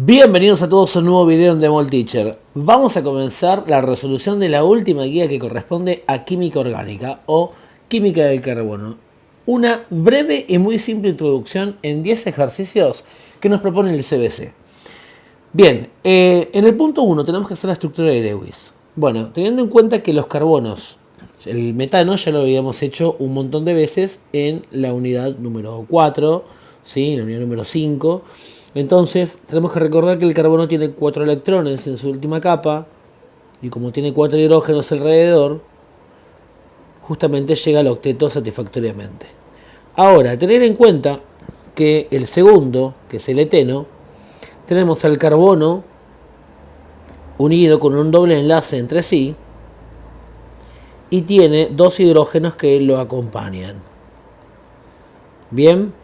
Bienvenidos a todos a un nuevo video en Demol Teacher. Vamos a comenzar la resolución de la última guía que corresponde a química orgánica o química del carbono. Una breve y muy simple introducción en 10 ejercicios que nos propone el CBC. Bien, en el punto 1 tenemos que hacer la estructura de Lewis. Bueno, teniendo en cuenta que los carbonos, el metano ya lo habíamos hecho un montón de veces en la unidad número 4, ¿sí? En la unidad número 5. Entonces tenemos que recordar que el carbono tiene 4 electrones en su última capa y como tiene 4 hidrógenos alrededor, justamente llega al octeto satisfactoriamente. Ahora, tener en cuenta que el segundo, que es el eteno, tenemos al carbono unido con un doble enlace entre sí y tiene 2 hidrógenos que lo acompañan. Bien.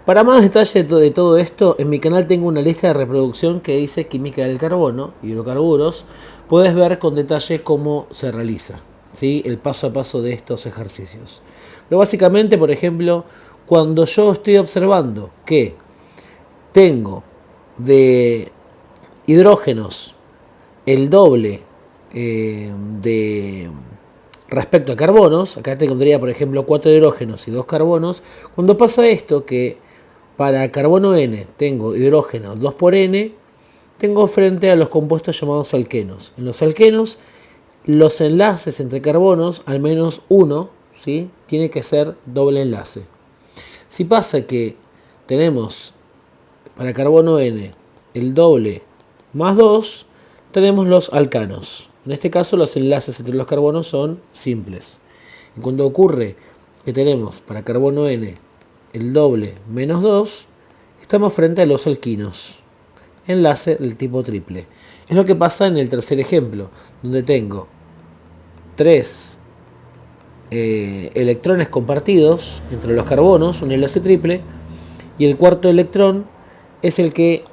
Para más detalle de todo esto, en mi canal tengo una lista de reproducción que dice química del carbono, hidrocarburos. Puedes ver con detalle cómo se realiza, ¿sí? El paso a paso de estos ejercicios. Pero básicamente, por ejemplo, cuando yo estoy observando que tengo de hidrógenos el doble de respecto a carbonos, acá tendría por ejemplo 4 hidrógenos y 2 carbonos, cuando pasa esto que para carbono N tengo hidrógeno 2 por N, tengo frente a los compuestos llamados alquenos. En los alquenos, los enlaces entre carbonos, al menos uno, ¿sí? Tiene que ser doble enlace. Si pasa que tenemos para carbono N el doble más 2, tenemos los alcanos. En este caso los enlaces entre los carbonos son simples. Y cuando ocurre que tenemos para carbono N el doble menos 2, estamos frente a los alquinos, enlace del tipo triple. Es lo que pasa en el tercer ejemplo, donde tengo 3 electrones compartidos entre los carbonos, un enlace triple, y el cuarto electrón es el que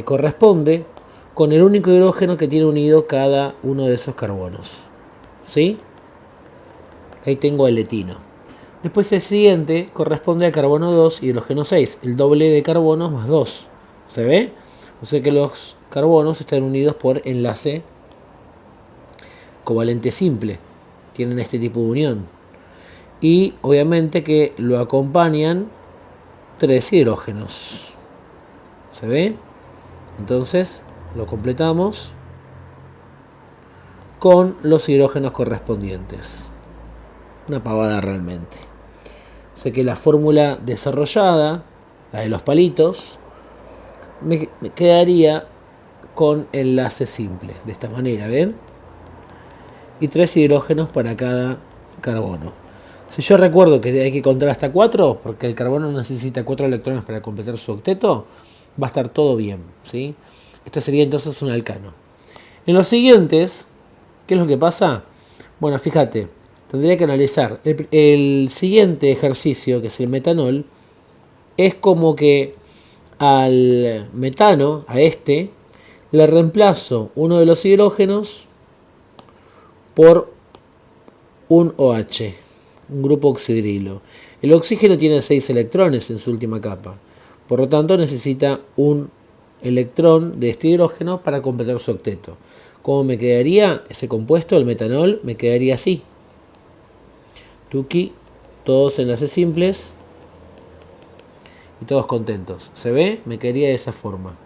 corresponde con el único hidrógeno que tiene unido cada uno de esos carbonos. ¿Sí? Ahí tengo el etino. Después el siguiente corresponde a carbono 2 y hidrógeno 6, el doble de carbonos más 2. ¿Se ve? O sea que los carbonos están unidos por enlace covalente simple. Tienen este tipo de unión. Y obviamente que lo acompañan 3 hidrógenos. ¿Se ve? Entonces lo completamos con los hidrógenos correspondientes. Una pavada realmente. O sea que la fórmula desarrollada, la de los palitos, me quedaría con enlace simple, de esta manera, ¿ven? Y 3 hidrógenos para cada carbono. Si yo recuerdo que hay que contar hasta 4, porque el carbono necesita 4 electrones para completar su octeto, va a estar todo bien, ¿sí? Esto sería entonces un alcano. En los siguientes, ¿qué es lo que pasa? Bueno, fíjate. Tendría que analizar. El siguiente ejercicio, que es el metanol, es como que al metano, a este, le reemplazo uno de los hidrógenos por un OH, un grupo oxidrilo. El oxígeno tiene 6 electrones en su última capa. Por lo tanto, necesita un electrón de este hidrógeno para completar su octeto. ¿Cómo me quedaría ese compuesto, el metanol? Me quedaría así. Tuki, todos enlaces simples y todos contentos. ¿Se ve? Me quedaría de esa forma.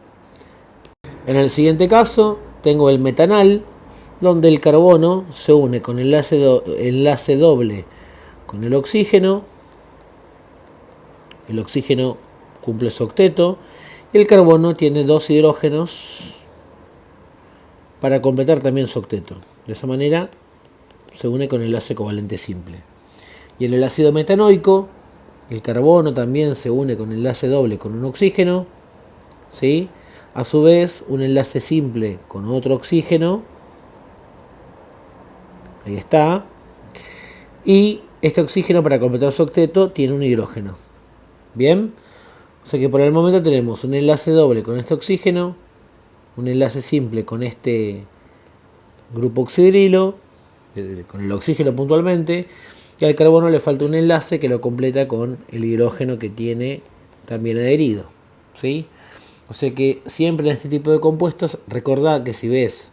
En el siguiente caso tengo el metanal, donde el carbono se une con enlace doble con el oxígeno cumple su octeto y el carbono tiene 2 hidrógenos para completar también su octeto. De esa manera se une con enlace covalente simple. Y en el ácido metanoico, el carbono también se une con enlace doble con un oxígeno, ¿sí? A su vez, un enlace simple con otro oxígeno, ahí está, y este oxígeno para completar su octeto tiene un hidrógeno. Bien, o sea que por el momento tenemos un enlace doble con este oxígeno, un enlace simple con este grupo oxidrilo, con el oxígeno puntualmente, y al carbono le falta un enlace que lo completa con el hidrógeno que tiene también adherido, ¿sí? O sea que siempre en este tipo de compuestos, recordad que si ves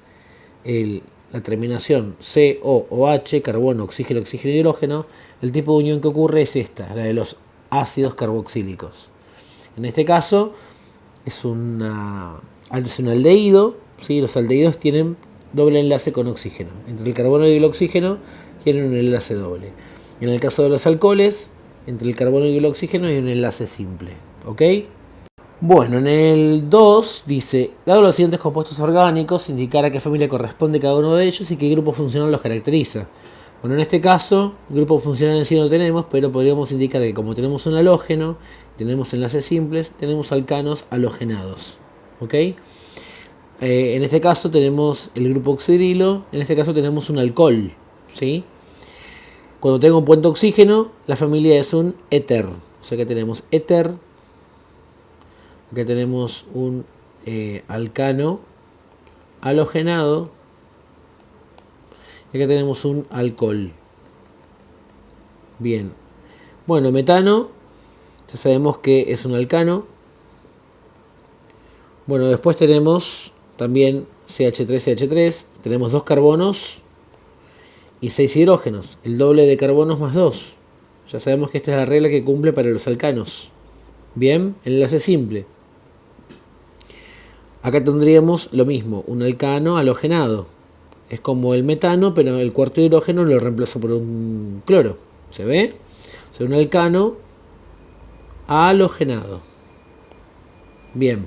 la terminación C, O o H, carbono, oxígeno, oxígeno, hidrógeno, el tipo de unión que ocurre es esta, la de los ácidos carboxílicos. En este caso es un aldehído, ¿sí? Los aldehídos tienen doble enlace con oxígeno. Entre el carbono y el oxígeno tienen un enlace doble. En el caso de los alcoholes, entre el carbono y el oxígeno hay un enlace simple. ¿Ok? Bueno, en el 2 dice, dado los siguientes compuestos orgánicos, indicar a qué familia corresponde cada uno de ellos y qué grupo funcional los caracteriza. Bueno, en este caso, grupo funcional en sí no tenemos, pero podríamos indicar que como tenemos un halógeno, tenemos enlaces simples, tenemos alcanos halogenados. ¿Ok? En este caso tenemos el grupo oxidrilo, en este caso tenemos un alcohol. ¿Sí? Cuando tengo un puente oxígeno, la familia es un éter. O sea que tenemos éter. Acá tenemos un alcano halogenado. Y acá tenemos un alcohol. Bien. Bueno, metano. Ya sabemos que es un alcano. Bueno, después tenemos también CH3CH3. Tenemos 2 carbonos y 6 hidrógenos. El doble de carbonos más 2. Ya sabemos que esta es la regla que cumple para los alcanos. Bien, enlace simple. Acá tendríamos lo mismo, un alcano halogenado. Es como el metano, pero el cuarto hidrógeno lo reemplaza por un cloro. ¿Se ve? O sea, un alcano halogenado. Bien.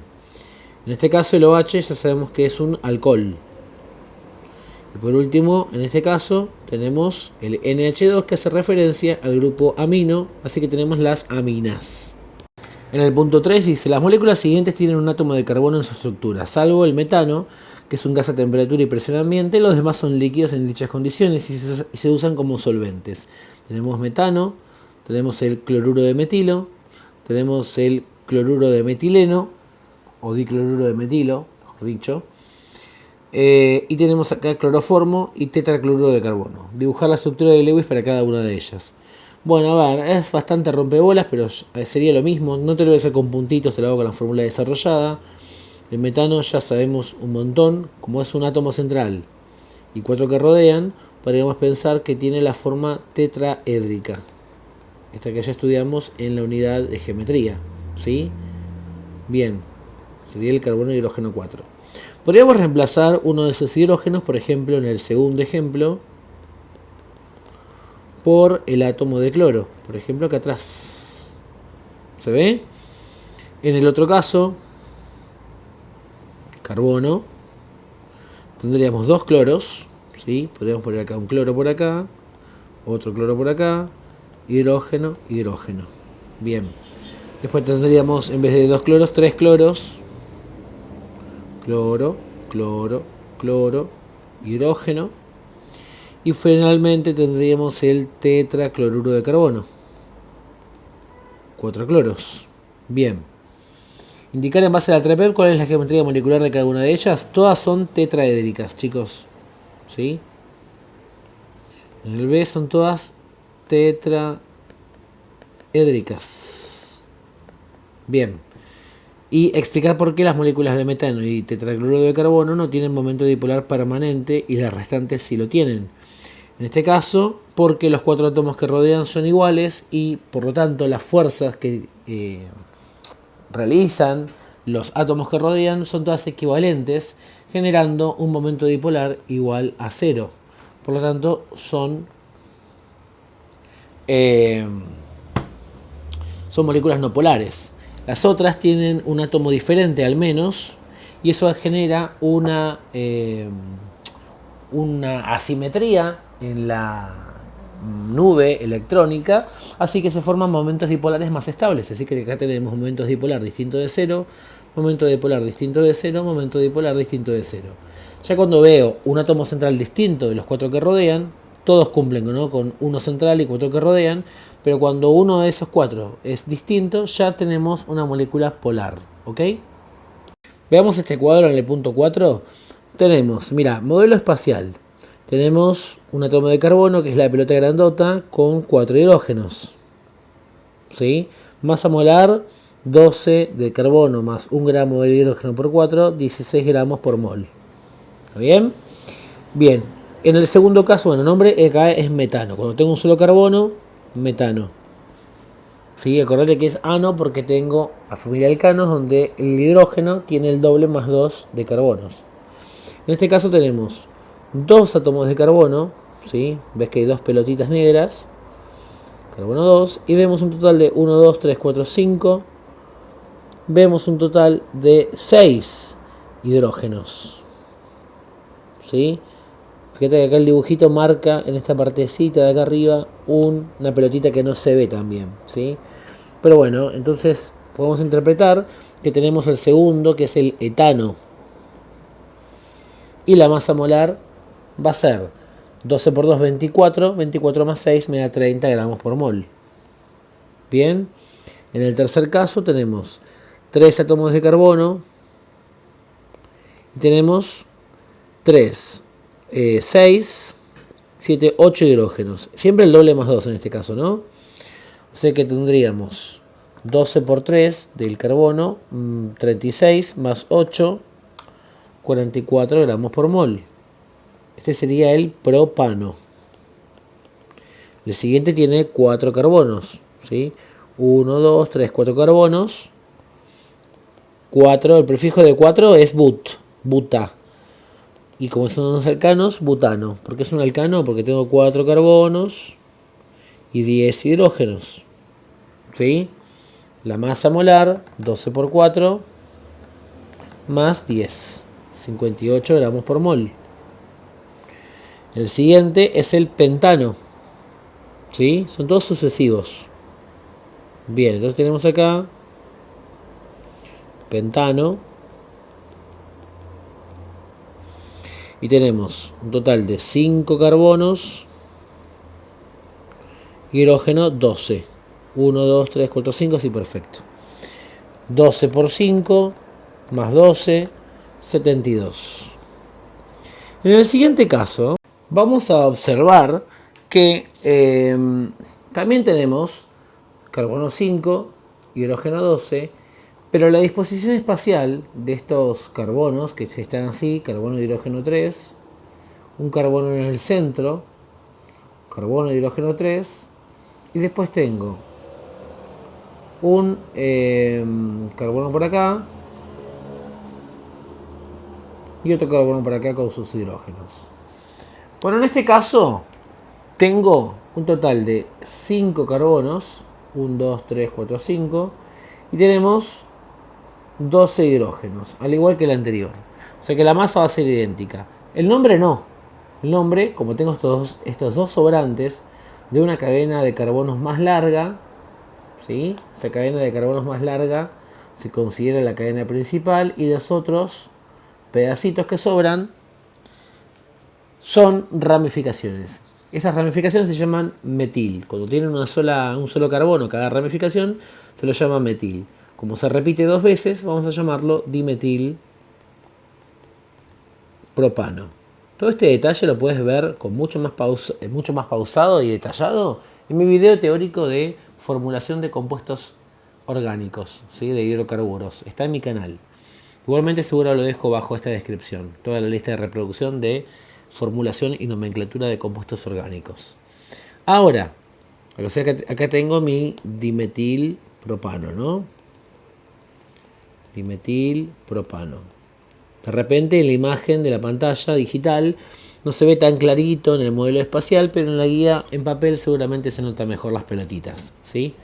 En este caso el OH ya sabemos que es un alcohol. Y por último, en este caso, tenemos el NH2 que hace referencia al grupo amino, así que tenemos las aminas. En el punto 3 dice, las moléculas siguientes tienen un átomo de carbono en su estructura, salvo el metano, que es un gas a temperatura y presión ambiente, los demás son líquidos en dichas condiciones y se usan como solventes. Tenemos metano, tenemos el cloruro de metilo, tenemos el cloruro de metileno, o dicloruro de metilo, mejor dicho, y tenemos acá cloroformo y tetracloruro de carbono. Dibujar la estructura de Lewis para cada una de ellas. Bueno, a ver, es bastante rompebolas, pero sería lo mismo. No te lo voy a hacer con puntitos, te lo hago con la fórmula desarrollada. El metano ya sabemos un montón. Como es un átomo central y 4 que rodean, podríamos pensar que tiene la forma tetraédrica. Esta que ya estudiamos en la unidad de geometría. ¿Sí? Bien, sería el carbono y hidrógeno 4. Podríamos reemplazar uno de esos hidrógenos, por ejemplo, en el segundo ejemplo, por el átomo de cloro, por ejemplo acá atrás. ¿Se ve? En el otro caso, carbono, tendríamos 2 cloros, ¿sí? Podríamos poner acá un cloro por acá, otro cloro por acá, hidrógeno, hidrógeno. Bien. Después tendríamos, en vez de 2 cloros, 3 cloros, cloro, cloro, cloro, hidrógeno. Y finalmente tendríamos el tetracloruro de carbono. 4 cloros. Bien. Indicar en base a la 3P cuál es la geometría molecular de cada una de ellas. Todas son tetraédricas, chicos. ¿Sí? En el B son todas tetraédricas. Bien. Y explicar por qué las moléculas de metano y tetracloruro de carbono no tienen momento dipolar permanente y las restantes sí lo tienen. En este caso, porque los 4 átomos que rodean son iguales y por lo tanto las fuerzas que realizan los átomos que rodean son todas equivalentes, generando un momento dipolar igual a 0. Por lo tanto, son moléculas no polares. Las otras tienen un átomo diferente al menos y eso genera una asimetría en la nube electrónica, así que se forman momentos dipolares más estables. Así que acá tenemos momentos dipolar distinto de 0, momento dipolar distinto de 0, momento dipolar distinto de 0. Ya cuando veo un átomo central distinto de los 4 que rodean, todos cumplen, ¿no?, con uno central y 4 que rodean, pero cuando uno de esos 4 es distinto, ya tenemos una molécula polar. ¿Ok? Veamos este cuadro en el punto 4. Tenemos, mira, modelo espacial. Tenemos un átomo de carbono, que es la pelota grandota, con 4 hidrógenos. ¿Sí? Masa molar 12 de carbono más 1 gramo de hidrógeno por 4, 16 gramos por mol. ¿Está bien? Bien. En el segundo caso, bueno, el nombre acá es metano. Cuando tengo un solo carbono, metano. ¿Sí? Acordate que es ano porque tengo la familia de alcanos donde el hidrógeno tiene el doble más 2 de carbonos. En este caso tenemos 2 átomos de carbono, ¿sí? Ves que hay 2 pelotitas negras, carbono 2, y vemos un total de 1, 2, 3, 4, 5. Vemos un total de 6 hidrógenos. ¿Sí? Fíjate que acá el dibujito marca en esta partecita de acá arriba una pelotita que no se ve también, ¿sí? Pero bueno, entonces podemos interpretar que tenemos el segundo, que es el etano. Y la masa molar va a ser 12 por 2, 24. 24 más 6 me da 30 gramos por mol. Bien. En el tercer caso tenemos 3 átomos de carbono. Y tenemos 3, 6, 7, 8 hidrógenos. Siempre el doble más 2 en este caso, ¿no? O sea que tendríamos 12 por 3 del carbono, 36 más 8, 44 gramos por mol. Este sería el propano. El siguiente tiene 4 carbonos, ¿sí? 1, 2, 3, 4 carbonos. 4, el prefijo de 4 es buta. Y como son los alcanos, butano. ¿Por qué es un alcano? Porque tengo 4 carbonos y 10 hidrógenos. ¿Sí? La masa molar, 12 por 4, más 10. 58 gramos por mol. El siguiente es el pentano. ¿Sí? Son todos sucesivos. Bien, entonces tenemos acá pentano. Y tenemos un total de 5 carbonos. Hidrógeno 12. 1, 2, 3, 4, 5. Sí, perfecto. 12 por 5 más 12, 72. En el siguiente caso vamos a observar que también tenemos carbono 5, hidrógeno 12, pero la disposición espacial de estos carbonos, que están así, carbono y hidrógeno 3, un carbono en el centro, carbono y hidrógeno 3, y después tengo un carbono por acá y otro carbono por acá con sus hidrógenos. Bueno, en este caso tengo un total de 5 carbonos, 1, 2, 3, 4, 5, y tenemos 12 hidrógenos, al igual que el anterior. O sea que la masa va a ser idéntica. El nombre no. El nombre, como tengo estos dos sobrantes de una cadena de carbonos más larga, ¿sí? Esa cadena de carbonos más larga se considera la cadena principal y los otros pedacitos que sobran son ramificaciones. Esas ramificaciones se llaman metil. Cuando tienen un solo carbono cada ramificación se lo llama metil. Como se repite 2 veces, vamos a llamarlo dimetil propano. Todo este detalle lo puedes ver con mucho más pausado y detallado en mi video teórico de formulación de compuestos orgánicos, ¿sí? De hidrocarburos. Está en mi canal. Igualmente seguro lo dejo bajo esta descripción. Toda la lista de reproducción de formulación y nomenclatura de compuestos orgánicos. Ahora, o sea que acá tengo mi dimetil propano, ¿no? Dimetil propano. De repente en la imagen de la pantalla digital no se ve tan clarito en el modelo espacial, pero en la guía en papel seguramente se nota mejor las pelotitas, ¿sí?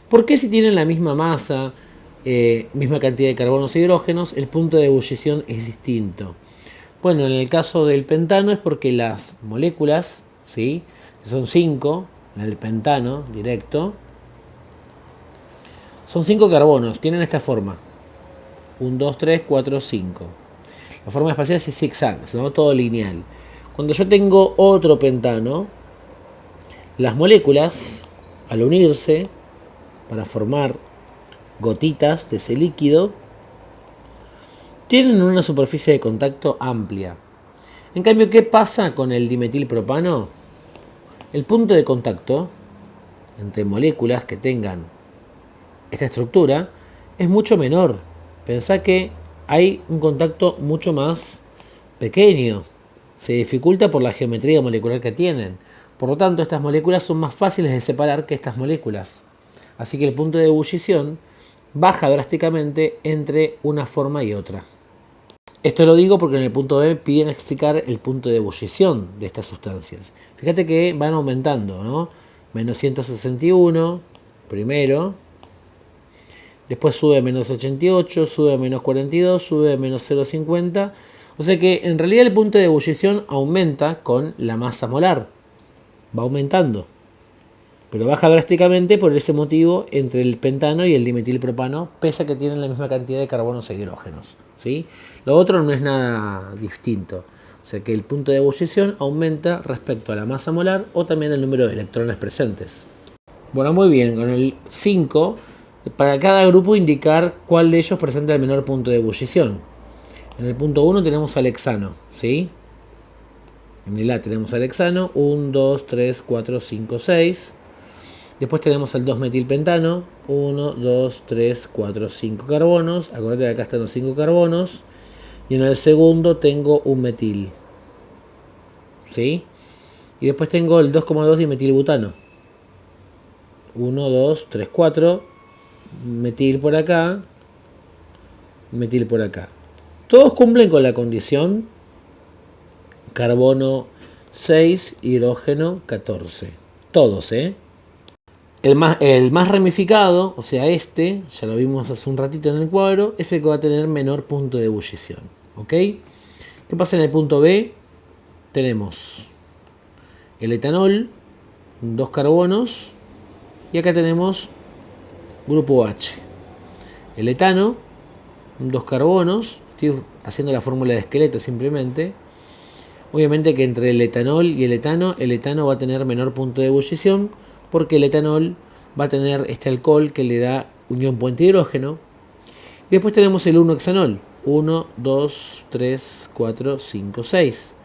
¿Por qué si tienen la misma masa, misma cantidad de carbonos e hidrógenos, el punto de ebullición es distinto? Bueno, en el caso del pentano es porque las moléculas, ¿sí? Que son 5, en el pentano directo, son 5 carbonos, tienen esta forma. 1, 2, 3, 4, 5. La forma espacial es zigzag, se llama todo lineal. Cuando yo tengo otro pentano, las moléculas, al unirse para formar gotitas de ese líquido, tienen una superficie de contacto amplia. En cambio, ¿qué pasa con el dimetilpropano? El punto de contacto entre moléculas que tengan esta estructura es mucho menor. Pensá que hay un contacto mucho más pequeño. Se dificulta por la geometría molecular que tienen. Por lo tanto, estas moléculas son más fáciles de separar que estas moléculas. Así que el punto de ebullición baja drásticamente entre una forma y otra. Esto lo digo porque en el punto B piden explicar el punto de ebullición de estas sustancias. Fíjate que van aumentando, ¿no? Menos 161, primero. Después sube a menos 88, sube a menos 42, sube a menos 0,50. O sea que en realidad el punto de ebullición aumenta con la masa molar. Va aumentando. Pero baja drásticamente por ese motivo entre el pentano y el dimetilpropano, pese a que tienen la misma cantidad de carbonos e hidrógenos, ¿sí? Lo otro no es nada distinto. O sea que el punto de ebullición aumenta respecto a la masa molar o también el número de electrones presentes. Bueno, muy bien. Con el 5, para cada grupo indicar cuál de ellos presenta el menor punto de ebullición. En el punto 1 tenemos al hexano, ¿sí? En el A tenemos al hexano, 1, 2, 3, 4, 5, 6. Después tenemos al 2-metilpentano, 1, 2, 3, 4, 5 carbonos. Acuérdate que acá están los 5 carbonos. Y en el segundo tengo un metil. ¿Sí? Y después tengo el 2,2 dimetilbutano. 1, 2, 3, 4. Metil por acá. Metil por acá. Todos cumplen con la condición carbono 6, hidrógeno 14. Todos, ¿eh? El más ramificado, o sea este, ya lo vimos hace un ratito en el cuadro, es el que va a tener menor punto de ebullición. ¿Ok? ¿Qué pasa en el punto B? Tenemos el etanol, 2 carbonos, y acá tenemos grupo H. El etano, 2 carbonos, estoy haciendo la fórmula de esqueleto simplemente. Obviamente que entre el etanol y el etano va a tener menor punto de ebullición, porque el etanol va a tener este alcohol que le da unión puente hidrógeno. Y después tenemos el 1-hexanol. 1, 2, 3, 4, 5, 6.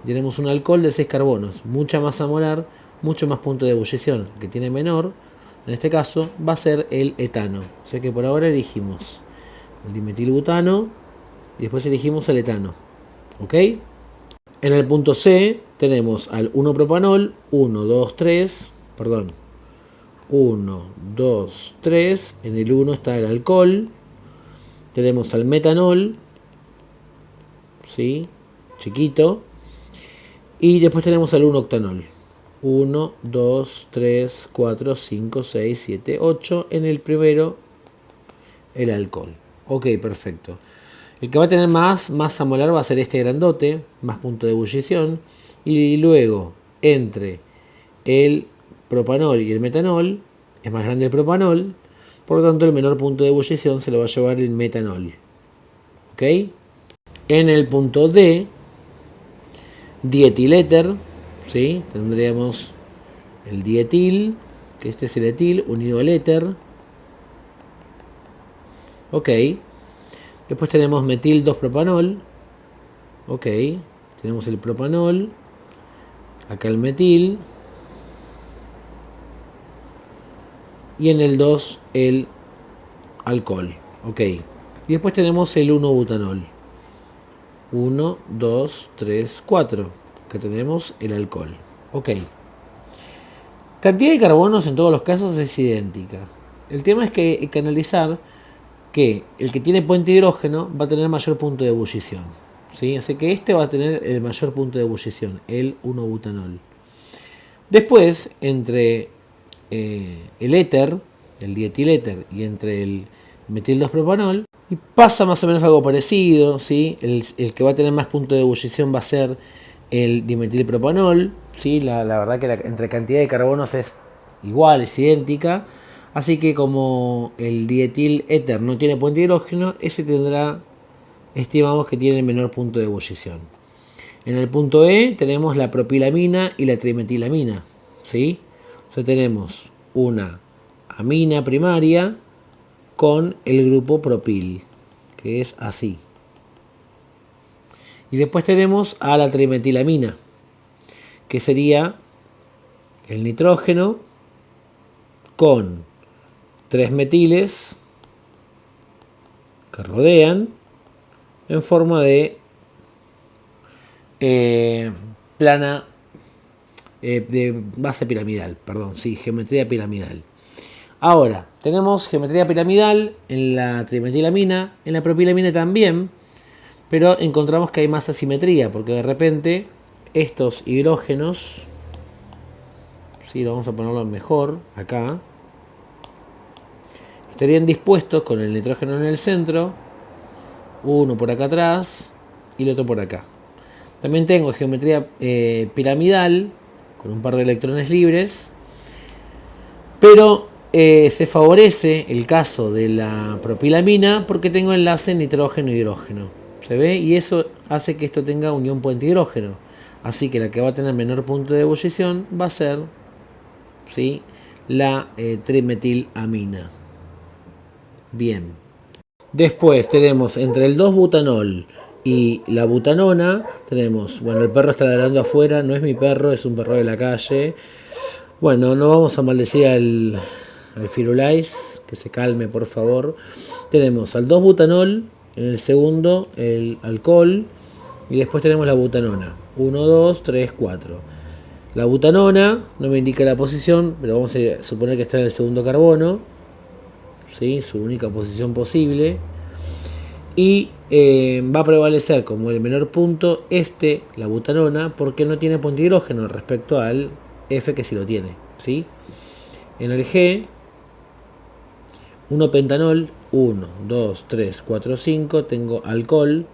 Tenemos un alcohol de 6 carbonos. Mucha masa molar, mucho más punto de ebullición. Que tiene menor, en este caso, va a ser el etano. O sea que por ahora elegimos el dimetilbutano y después elegimos el etano. ¿Ok? En el punto C tenemos al 1-propanol, 1, 2, 3, perdón, 1, 2, 3, en el 1 está el alcohol, tenemos al metanol, ¿sí? Chiquito, y después tenemos al 1-octanol, 1, 2, 3, 4, 5, 6, 7, 8, en el primero el alcohol. Ok, perfecto. El que va a tener más masa molar va a ser este grandote, más punto de ebullición, y luego entre el propanol y el metanol es más grande el propanol, por lo tanto el menor punto de ebullición se lo va a llevar el metanol. ¿Ok? En el punto D, dietiléter, ¿sí? Tendríamos el dietil, que este es el etil unido al éter. Ok. Después tenemos metil 2-propanol. Ok. Tenemos el propanol. Acá el metil. Y en el 2 el alcohol. Ok. Y después tenemos el 1-butanol. 1, 2, 3, 4. Acá tenemos el alcohol. Ok. Cantidad de carbonos en todos los casos es idéntica. El tema es que hay que analizar que el que tiene puente hidrógeno va a tener mayor punto de ebullición, ¿sí? Así que este va a tener el mayor punto de ebullición, el 1-butanol. Después, entre el éter, el dietiléter, y entre el metil 2-propanol, y pasa más o menos algo parecido, ¿sí? El que va a tener más punto de ebullición va a ser el dimetilpropanol, ¿sí? La verdad que entre cantidad de carbonos es igual, es idéntica. Así que como el dietil éter no tiene puente hidrógeno, ese tendrá, estimamos que tiene el menor punto de ebullición. En el punto E tenemos la propilamina y la trimetilamina, ¿sí? O sea, tenemos una amina primaria con el grupo propil, que es así. Y después tenemos a la trimetilamina, que sería el nitrógeno con 3 metiles que rodean en forma de plana de base piramidal, perdón, sí, geometría piramidal. Ahora, tenemos geometría piramidal en la trimetilamina, en la propilamina también, pero encontramos que hay más asimetría, porque de repente estos hidrógenos, sí, vamos a ponerlo mejor acá, estarían dispuestos con el nitrógeno en el centro, uno por acá atrás y el otro por acá. También tengo geometría piramidal con un par de electrones libres, pero se favorece el caso de la propilamina porque tengo enlace nitrógeno-hidrógeno. ¿Se ve? Y eso hace que esto tenga unión puente-hidrógeno. Así que la que va a tener menor punto de ebullición va a ser, ¿sí?, la trimetilamina. Bien. Después tenemos entre el 2-butanol y la butanona, tenemos, bueno, el perro está ladrando afuera, no es mi perro, es un perro de la calle. Bueno, no vamos a maldecir al Firulais, que se calme por favor. Tenemos al 2-butanol, en el segundo el alcohol, y después tenemos la butanona. 1, 2, 3, 4. La butanona no me indica la posición, pero vamos a suponer que está en el segundo carbono, ¿sí?, su única posición posible. Y va a prevalecer como el menor punto la butanona, porque no tiene puente hidrógeno respecto al F que sí lo tiene, ¿sí? En el G, 1 pentanol, 1, 2, 3, 4, 5, tengo alcohol,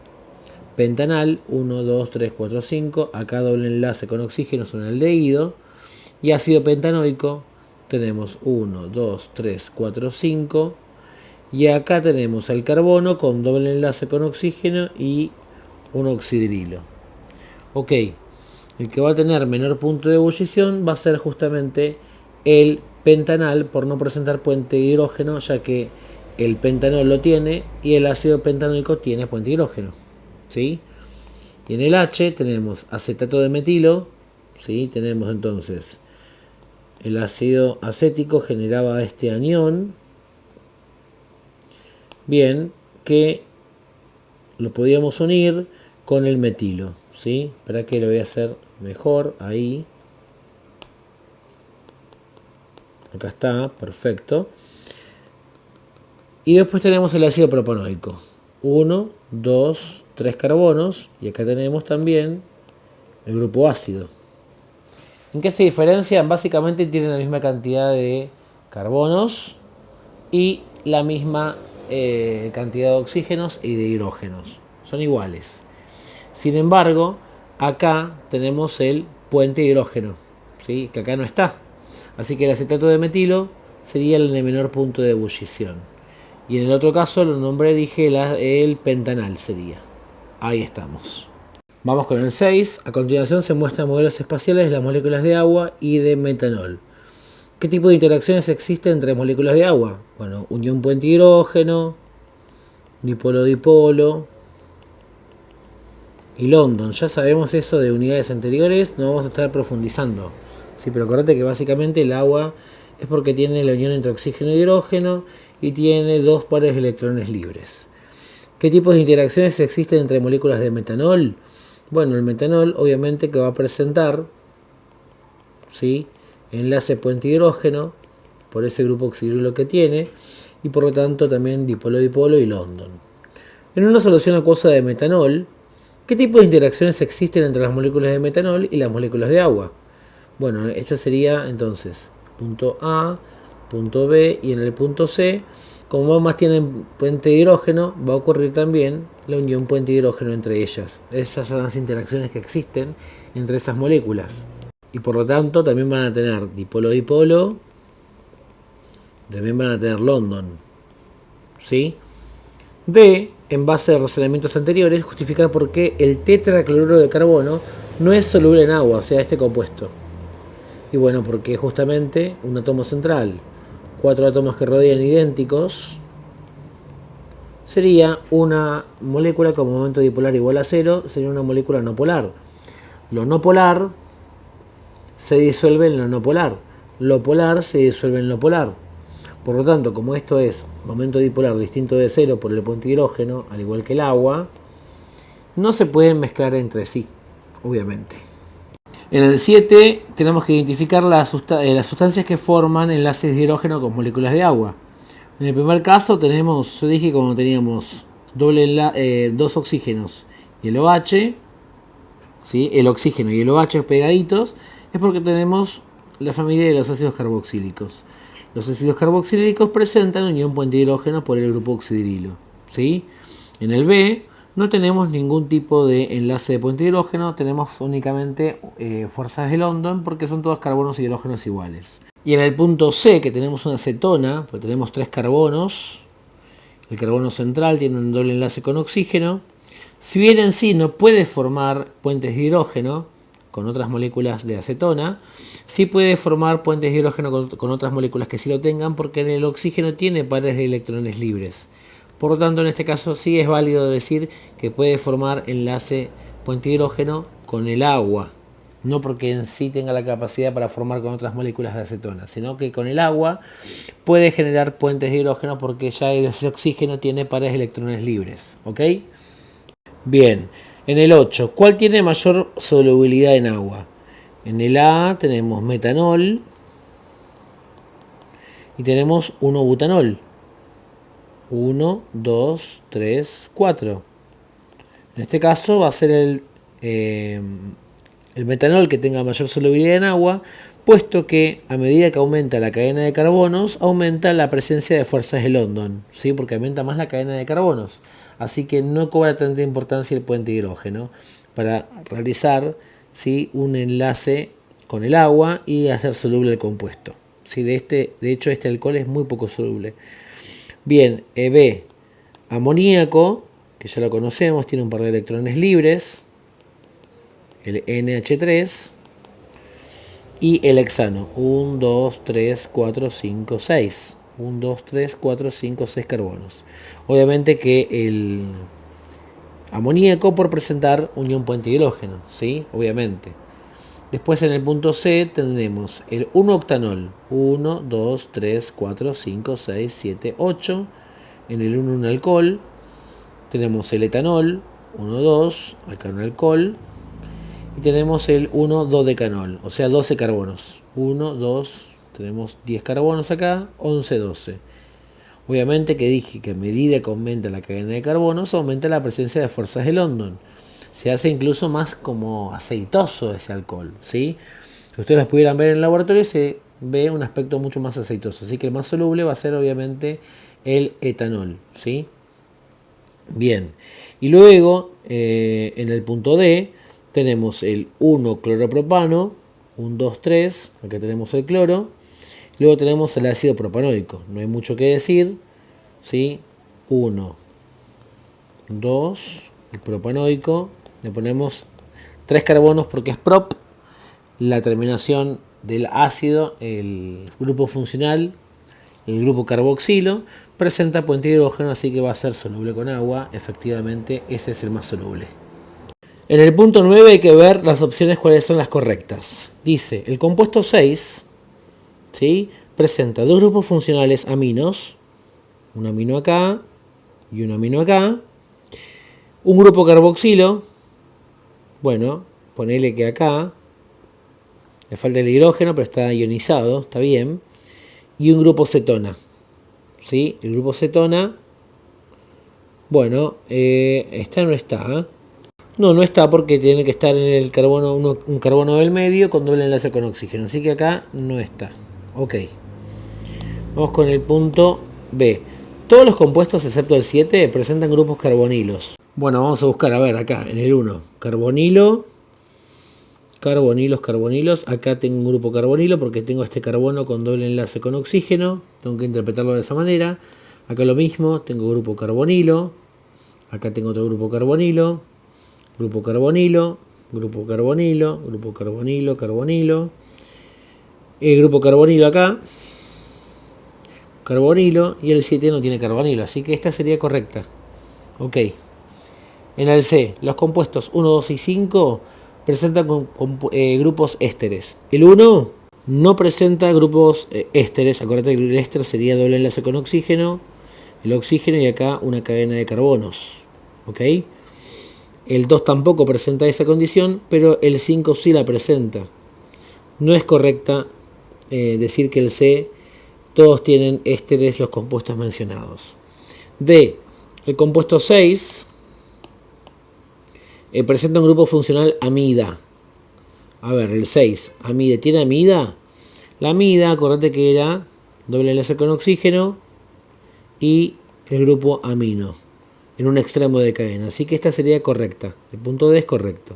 pentanal, 1, 2, 3, 4, 5, acá doble enlace con oxígeno, son aldehído, y ácido pentanoico, tenemos 1, 2, 3, 4, 5, y acá tenemos el carbono con doble enlace con oxígeno y un oxidrilo. Ok, el que va a tener menor punto de ebullición va a ser justamente el pentanal, por no presentar puente de hidrógeno, ya que el pentanol lo tiene y el ácido pentanoico tiene puente de hidrógeno, ¿sí? Y en el H tenemos acetato de metilo, ¿sí? Tenemos entonces el ácido acético generaba este anión, bien, que lo podíamos unir con el metilo, ¿sí? Para que lo voy a hacer mejor ahí. Acá está, perfecto. Y después tenemos el ácido propanoico. 1, 2, 3 carbonos. Y acá tenemos también el grupo ácido. ¿En qué se diferencian? Básicamente tienen la misma cantidad de carbonos y la misma cantidad de oxígenos y de hidrógenos. Son iguales. Sin embargo, acá tenemos el puente hidrógeno, ¿sí?, que acá no está. Así que el acetato de metilo sería el de menor punto de ebullición. Y en el otro caso lo nombré, dije, el pentanal sería. Ahí estamos. Vamos con el 6. A continuación se muestran modelos espaciales de las moléculas de agua y de metanol. ¿Qué tipo de interacciones existen entre moléculas de agua? Bueno, unión puente hidrógeno, dipolo-dipolo y London. Ya sabemos eso de unidades anteriores, no vamos a estar profundizando. Sí, pero acordate que básicamente el agua es porque tiene la unión entre oxígeno y hidrógeno y tiene dos pares de electrones libres. ¿Qué tipos de interacciones existen entre moléculas de metanol? Bueno, el metanol obviamente que va a presentar, ¿sí?, enlace puente hidrógeno por ese grupo oxidrilo que tiene, y por lo tanto también dipolo-dipolo y London. En una solución acuosa de metanol, ¿qué tipo de interacciones existen entre las moléculas de metanol y las moléculas de agua? Bueno, esto sería entonces punto A, punto B, y en el punto C, como ambas tienen puente de hidrógeno, va a ocurrir también la unión puente de hidrógeno entre ellas. Esas son las interacciones que existen entre esas moléculas. Y por lo tanto también van a tener dipolo-dipolo, también van a tener London, ¿sí? D, en base a razonamientos anteriores, justificar por qué el tetracloruro de carbono no es soluble en agua, o sea, este compuesto. Y bueno, porque justamente un átomo central, 4 átomos que rodean idénticos, sería una molécula con momento dipolar igual a 0, sería una molécula no polar. Lo no polar se disuelve en lo no polar, lo polar se disuelve en lo polar. Por lo tanto, como esto es momento dipolar distinto de cero por el puente hidrógeno, al igual que el agua, no se pueden mezclar entre sí, obviamente. En el 7 tenemos que identificar las sustancias que forman enlaces de hidrógeno con moléculas de agua. En el primer caso tenemos, yo dije cuando teníamos dos oxígenos y el OH, ¿sí? El oxígeno y el OH pegaditos, es porque tenemos la familia de los ácidos carboxílicos. Los ácidos carboxílicos presentan unión puente hidrógeno por el grupo oxidrilo, ¿sí? En el B no tenemos ningún tipo de enlace de puente hidrógeno, tenemos únicamente fuerzas de London porque son todos carbonos y hidrógenos iguales. Y en el punto C, que tenemos una cetona, pues tenemos 3 carbonos, el carbono central tiene un doble enlace con oxígeno. Si bien en sí no puede formar puentes de hidrógeno con otras moléculas de acetona, sí puede formar puentes de hidrógeno con otras moléculas que sí lo tengan, porque en el oxígeno tiene pares de electrones libres. Por lo tanto, en este caso sí es válido decir que puede formar enlace puente de hidrógeno con el agua. No porque en sí tenga la capacidad para formar con otras moléculas de acetona, sino que con el agua puede generar puentes de hidrógeno porque ya el oxígeno tiene pares de electrones libres. ¿Ok? Bien, en el 8, ¿cuál tiene mayor solubilidad en agua? En el A tenemos metanol y tenemos 1-butanol. 1, 2, 3, 4. En este caso va a ser el metanol que tenga mayor solubilidad en agua, puesto que a medida que aumenta la cadena de carbonos, aumenta la presencia de fuerzas de London, ¿sí? Porque aumenta más la cadena de carbonos. Así que no cobra tanta importancia el puente de hidrógeno para realizar, ¿sí?, un enlace con el agua y hacer soluble el compuesto. ¿Sí? De hecho, este alcohol es muy poco soluble. Bien, B, amoníaco, que ya lo conocemos, tiene un par de electrones libres, el NH3, y el hexano, 1, 2, 3, 4, 5, 6. 1, 2, 3, 4, 5, 6 carbonos. Obviamente que el amoníaco por presentar unión puente hidrógeno, ¿sí? Obviamente. Después en el punto C tendremos el 1-octanol, 1, 2, 3, 4, 5, 6, 7, 8. En el 1 un alcohol. Tenemos el etanol, 1, 2, alcano alcohol. Y tenemos el 1,2-decanol, o sea 12 carbonos. 1, 2, tenemos 10 carbonos acá, 11, 12. Obviamente que dije que a medida que aumenta la cadena de carbonos, aumenta la presencia de fuerzas de London. Se hace incluso más como aceitoso ese alcohol, ¿sí? Si ustedes lo pudieran ver en el laboratorio, se ve un aspecto mucho más aceitoso. Así que el más soluble va a ser obviamente el etanol, ¿sí? Bien. Y luego, en el punto D, tenemos el 1-cloropropano, 1, 2, 3, acá tenemos el cloro. Luego tenemos el ácido propanoico, no hay mucho que decir, ¿sí? 1, 2, el propanoico, le ponemos 3 carbonos porque es prop, la terminación del ácido, el grupo funcional, el grupo carboxilo, presenta puente de hidrógeno, así que va a ser soluble con agua, efectivamente ese es el más soluble. En el punto 9 hay que ver las opciones cuáles son las correctas. Dice, el compuesto 6, ¿sí?, presenta dos grupos funcionales aminos, un amino acá y un amino acá, un grupo carboxilo, bueno, ponele que acá, le falta el hidrógeno pero está ionizado, está bien, y un grupo cetona, ¿sí? El grupo cetona, bueno, esta no está, ¿eh? No está porque tiene que estar en el carbono, un carbono del medio con doble enlace con oxígeno. Así que acá no está. Ok. Vamos con el punto B. Todos los compuestos excepto el 7 presentan grupos carbonilos. Bueno, vamos a buscar, a ver, acá en el 1. Carbonilo. Carbonilos. Acá tengo un grupo carbonilo porque tengo este carbono con doble enlace con oxígeno. Tengo que interpretarlo de esa manera. Acá lo mismo, tengo grupo carbonilo. Acá tengo otro grupo carbonilo. Grupo carbonilo, grupo carbonilo, grupo carbonilo, carbonilo. El grupo carbonilo acá. Carbonilo. Y el 7 no tiene carbonilo. Así que esta sería correcta. Ok. En el C, los compuestos 1, 2 y 5 presentan grupos ésteres. El 1 No presenta grupos ésteres. Acuérdate que el éster sería doble enlace con oxígeno, el oxígeno y acá una cadena de carbonos. ¿Ok? El 2 tampoco presenta esa condición, pero el 5 sí la presenta. No es correcta decir que el C todos tienen ésteres los compuestos mencionados. D. El compuesto 6 presenta un grupo funcional amida. A ver, el 6, amida. ¿Tiene amida? La amida, acordate que era doble enlace con oxígeno y el grupo amino en un extremo de cadena. Así que esta sería correcta. El punto D es correcto.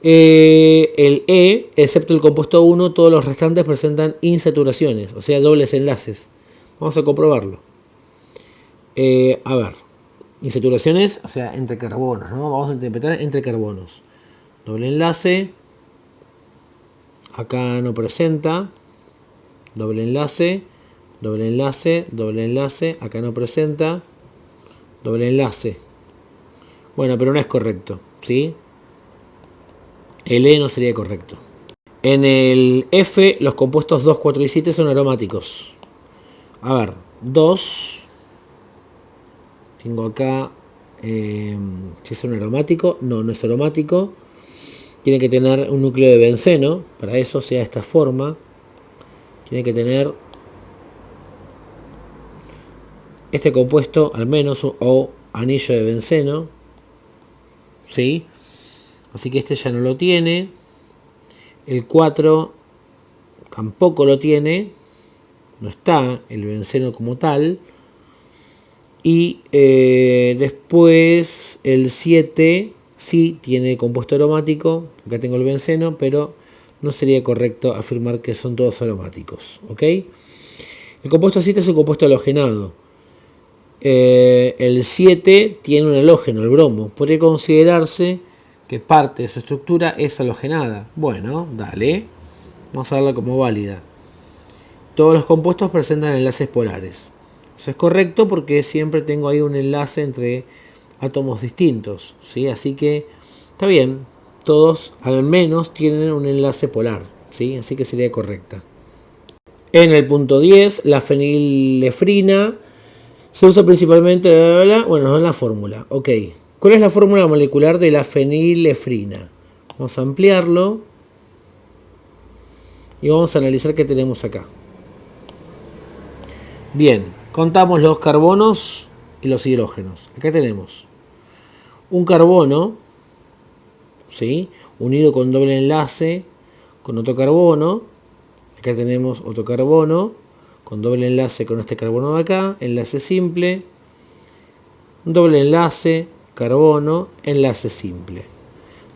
El E, excepto el compuesto 1, todos los restantes presentan insaturaciones, o sea, dobles enlaces. Vamos a comprobarlo. A ver, insaturaciones, o sea, entre carbonos, ¿no? Vamos a interpretar entre carbonos. Doble enlace. Acá no presenta. Doble enlace. Doble enlace. Doble enlace. Acá no presenta. Doble enlace. Bueno, pero no es correcto, ¿sí? El E no sería correcto. En el F, los compuestos 2, 4 y 7 son aromáticos. A ver, 2. Tengo acá, si es un aromático. No, no es aromático. Tiene que tener un núcleo de benceno. Para eso sea de esta forma. Tiene que tener este compuesto, al menos, o anillo de benceno. ¿Sí? Así que este ya no lo tiene. El 4 tampoco lo tiene. No está el benceno como tal. Y después el 7 sí tiene compuesto aromático. Acá tengo el benceno, pero no sería correcto afirmar que son todos aromáticos. ¿Ok? El compuesto 7 es un compuesto halogenado. El 7 tiene un halógeno, el bromo. Podría considerarse que parte de su estructura es halogenada. Bueno, dale. Vamos a darla como válida. Todos los compuestos presentan enlaces polares. Eso es correcto porque siempre tengo ahí un enlace entre átomos distintos, ¿sí? Así que está bien, todos al menos tienen un enlace polar, ¿sí? Así que sería correcta. En el punto 10, la fenilefrina se usa principalmente, bueno, no en la fórmula, ok. ¿Cuál es la fórmula molecular de la fenilefrina? Vamos a ampliarlo y vamos a analizar qué tenemos acá. Bien, contamos los carbonos y los hidrógenos. Acá tenemos un carbono, ¿sí?, unido con doble enlace con otro carbono. Acá tenemos otro carbono con doble enlace con este carbono de acá, enlace simple, doble enlace, carbono, enlace simple.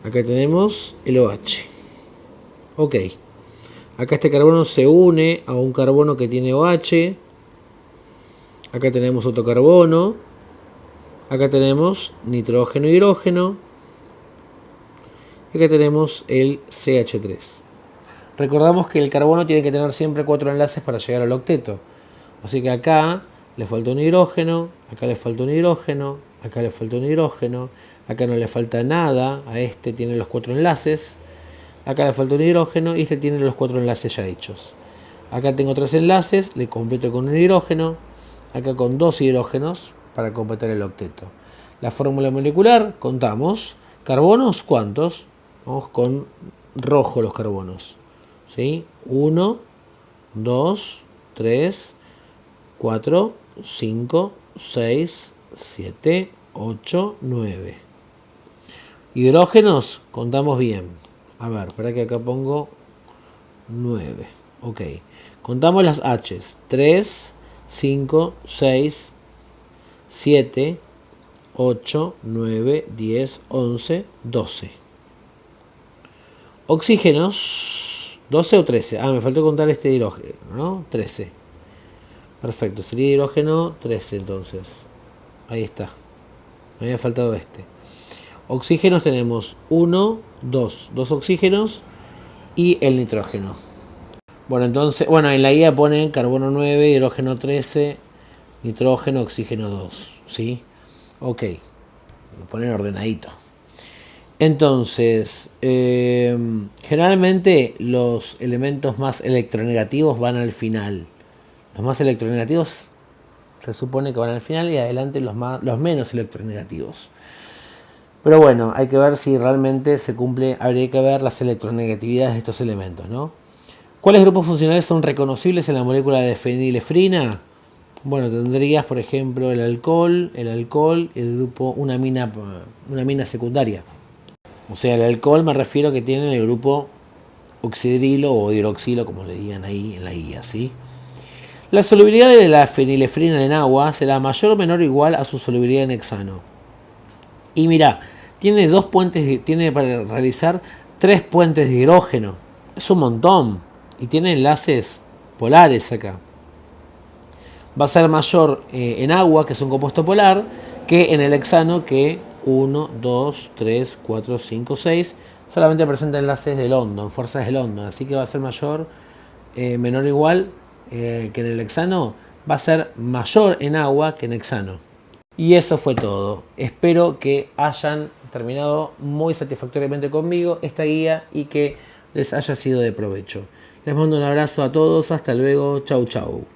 Acá tenemos el OH. Ok. Acá este carbono se une a un carbono que tiene OH. Acá tenemos otro carbono. Acá tenemos nitrógeno, hidrógeno. Acá tenemos el CH3. Recordamos que el carbono tiene que tener siempre 4 enlaces para llegar al octeto. Así que acá le falta un hidrógeno, acá le falta un hidrógeno, acá le falta un hidrógeno, acá no le falta nada, a este tiene los 4 enlaces, acá le falta un hidrógeno y este tiene los 4 enlaces ya hechos. Acá tengo 3 enlaces, le completo con un hidrógeno, acá con 2 hidrógenos para completar el octeto. La fórmula molecular, contamos, carbonos, ¿cuántos? Vamos con rojo los carbonos, ¿sí? 1, 2, 3, 4, 5, 6, 7, 8, 9. Hidrógenos, contamos bien. A ver, espera que acá pongo 9. Ok. Contamos las H's. 3, 5, 6, 7, 8, 9, 10, 11, 12. Oxígenos, 12 o 13. Ah, me faltó contar este hidrógeno, ¿no? 13. Perfecto, sería hidrógeno 13 entonces. Ahí está. Me había faltado este. Oxígenos tenemos 1, 2. 2 oxígenos y el nitrógeno. Bueno, entonces, bueno, en la guía ponen carbono 9, hidrógeno 13, nitrógeno, oxígeno 2. ¿Sí? Ok. Lo ponen ordenadito. Entonces, generalmente los elementos más electronegativos van al final. Los más electronegativos se supone que van al final y adelante los menos electronegativos. Pero bueno, hay que ver si realmente se cumple, habría que ver las electronegatividades de estos elementos, ¿no? ¿Cuáles grupos funcionales son reconocibles en la molécula de fenilefrina? Bueno, tendrías, por ejemplo, el grupo, una mina secundaria. O sea, el alcohol me refiero que tiene el grupo oxidrilo o hidroxilo, como le digan ahí en la guía, ¿sí? La solubilidad de la fenilefrina en agua será mayor o menor o igual a su solubilidad en hexano. Y mira, tiene para realizar 3 puentes de hidrógeno. Es un montón. Y tiene enlaces polares acá. Va a ser mayor en agua, que es un compuesto polar, que en el hexano, que 1, 2, 3, 4, 5, 6. Solamente presenta enlaces de London, fuerzas de London. Así que va a ser mayor, menor o igual que en el hexano. Va a ser mayor en agua que en hexano. Y eso fue todo. Espero que hayan terminado muy satisfactoriamente conmigo esta guía y que les haya sido de provecho. Les mando un abrazo a todos. Hasta luego. Chau, chau.